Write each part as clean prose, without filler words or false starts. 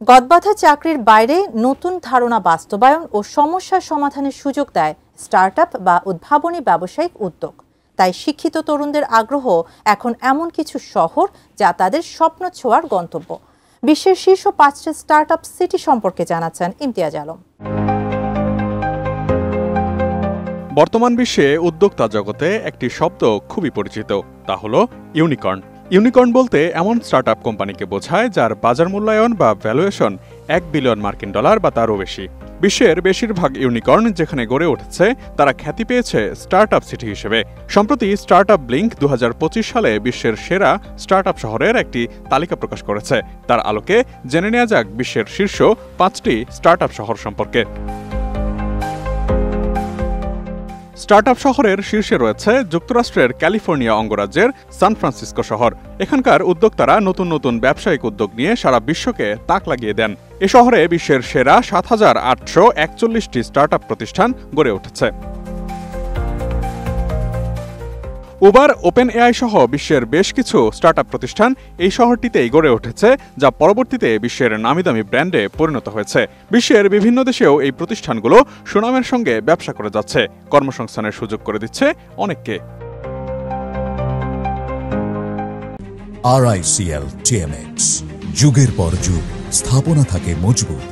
গদবাঁধা চাকরির বাইরে নতুন ধারণা বাস্তবায়ন ও সমস্যা সমাধানের সুযোগ দেয় স্টার্টআপ বা উদ্ভাবনী ব্যবসায়িক উদ্যোগ। তাই শিক্ষিত তরুণদের আগ্রহ এখন এমন কিছু শহর যা তাদের স্বপ্ন ছোঁয়ার গন্তব্য। বিশ্বের শীর্ষ 5টি স্টার্টআপ সিটি সম্পর্কে জানাচ্ছেন ইমতিয়াজ আলম। বর্তমান বিশ্বে উদ্যোক্তা জগতে একটি শব্দ খুবই পরিচিত, তা হলো ইউনিকর্ন। ইউনিকর্ন বলতে এমন স্টার্টআপ কোম্পানিকে বোঝায় যার বাজার মূল্যায়ন বা ভ্যালুয়েশন $1 বিলিয়ন বা তারও বেশি। বিশ্বের বেশিরভাগ ইউনিকর্ন যেখানে গড়ে উঠেছে তারা খ্যাতি পেয়েছে স্টার্টআপ সিটি হিসেবে। সম্প্রতি স্টার্টআপ ব্লিঙ্ক 2025 সালে বিশ্বের সেরা স্টার্টআপ শহরের একটি তালিকা প্রকাশ করেছে। তার আলোকে জেনে নেওয়া যাক বিশ্বের শীর্ষ 5টি স্টার্টআপ শহর সম্পর্কে। স্টার্টআপ শহরের শীর্ষে রয়েছে যুক্তরাষ্ট্রের ক্যালিফোর্নিয়া অঙ্গরাজ্যের সান ফ্রান্সিসকো শহর। এখানকার উদ্যোক্তারা নতুন নতুন ব্যবসায়িক উদ্যোগ নিয়ে সারা বিশ্বকে তাক লাগিয়ে দেন। এ শহরে বিশ্বের সেরা 7,841টি স্টার্টআপ প্রতিষ্ঠান গড়ে উঠেছে। উবার, ওপেন এআই সহ বিশ্বের বেশ কিছু স্টার্টআপ প্রতিষ্ঠান এই শহরটিতেই গড়ে উঠেছে, যা পরবর্তীতে বিশ্বের নামিদামি ব্র্যান্ডে পরিণত হয়েছে। বিশ্বের বিভিন্ন দেশেও এই প্রতিষ্ঠানগুলো সুনামের সঙ্গে ব্যবসা করে যাচ্ছে, কর্মসংস্থানের সুযোগ করে দিচ্ছে অনেককে। RICL TMX, যুগের পর যুগ স্থাপনা থাকে মজবুত।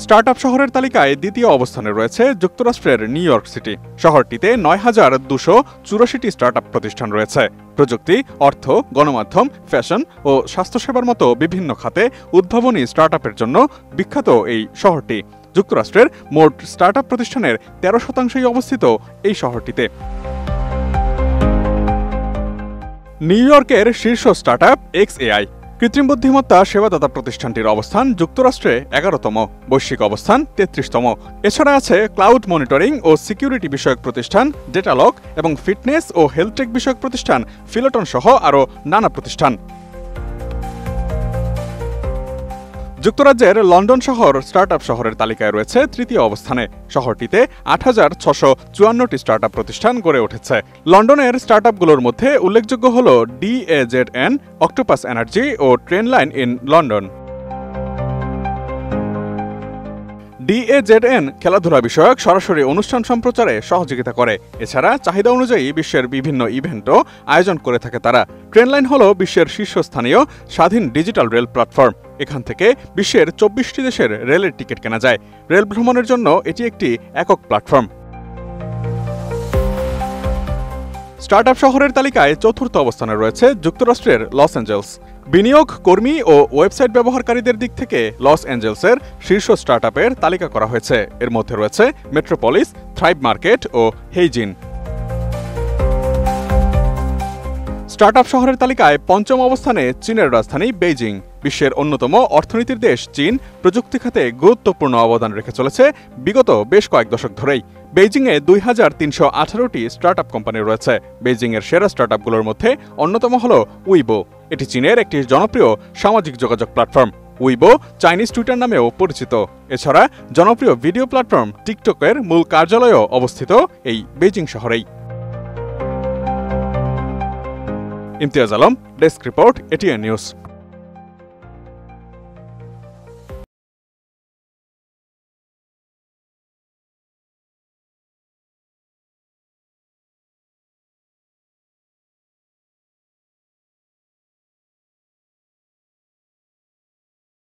স্টার্টআপ শহরের তালিকায় দ্বিতীয় অবস্থানে রয়েছে যুক্তরাষ্ট্রের নিউ ইয়র্ক সিটি। শহরটিতে 9,284টি স্টার্টআপ প্রতিষ্ঠান রয়েছে। প্রযুক্তি, অর্থ, গণমাধ্যম, ফ্যাশন ও স্বাস্থ্যসেবার মতো বিভিন্ন খাতে উদ্ভাবনী স্টার্টআপের জন্য বিখ্যাত এই শহরটি। যুক্তরাষ্ট্রের মোট স্টার্টআপ প্রতিষ্ঠানের 13% অবস্থিত এই শহরটিতে। নিউ ইয়র্কের শীর্ষ স্টার্টআপ XAI। কৃত্রিম বুদ্ধিমত্তা সেবাদাতা প্রতিষ্ঠানটির অবস্থান যুক্তরাষ্ট্রে 11তম, বৈশ্বিক অবস্থান 33তম। এছাড়া আছে ক্লাউড মনিটরিং ও সিকিউরিটি বিষয়ক প্রতিষ্ঠান ডেটালক এবং ফিটনেস ও হেলথটেক বিষয়ক প্রতিষ্ঠান ফিলটন সহ আরও নানা প্রতিষ্ঠান। যুক্তরাজ্যের লন্ডন শহর স্টার্টআপ শহরের তালিকায় রয়েছে তৃতীয় অবস্থানে। শহরটিতে 8,654টি স্টার্টআপ প্রতিষ্ঠান গড়ে উঠেছে। লন্ডনের স্টার্টআপগুলোর মধ্যে উল্লেখযোগ্য হল DAZN, অক্টোপাস এনার্জি ও ট্রেনলাইন ইন লন্ডন। DAZN খেলাধুলা বিষয়ক সরাসরি অনুষ্ঠান সম্প্রচারে সহযোগিতা করে। এছাড়া চাহিদা অনুযায়ী বিশ্বের বিভিন্ন ইভেন্টও আয়োজন করে থাকে তারা। ট্রেনলাইন হল বিশ্বের শীর্ষস্থানীয় স্বাধীন ডিজিটাল রেল প্ল্যাটফর্ম। এখান থেকে বিশ্বের 24টি দেশের রেলের টিকিট কেনা যায়। রেল ভ্রমণের জন্য এটি একটি একক প্ল্যাটফর্ম। স্টার্টআপ শহরের তালিকায় চতুর্থ অবস্থানে রয়েছে যুক্তরাষ্ট্রের লস অ্যাঞ্জেলস। বিনিয়োগ, কর্মী ও ওয়েবসাইট ব্যবহারকারীদের দিক থেকে লস অ্যাঞ্জেলসের শীর্ষ স্টার্টআপের তালিকা করা হয়েছে। এর মধ্যে রয়েছে মেট্রোপলিস, থ্রাইভ মার্কেট ও হেইজিন। স্টার্টআপ শহরের তালিকায় পঞ্চম অবস্থানে চীনের রাজধানী বেইজিং। বিশ্বের অন্যতম অর্থনীতির দেশ চীন প্রযুক্তি খাতে গুরুত্বপূর্ণ অবদান রেখে চলেছে বিগত বেশ কয়েক দশক ধরেই। বেইজিংয়ে 2,318টি স্টার্টআপ কোম্পানি রয়েছে। বেইজিংয়ের সেরা স্টার্টআপগুলোর মধ্যে অন্যতম হল উইবো। এটি চীনের একটি জনপ্রিয় সামাজিক যোগাযোগ প্ল্যাটফর্ম। উইবো চাইনিজ টুইটার নামেও পরিচিত। এছাড়া জনপ্রিয় ভিডিও প্ল্যাটফর্ম টিকটকের মূল কার্যালয়ও অবস্থিত এই বেইজিং শহরেই। Imtiaz Alam, desk report, ATN news.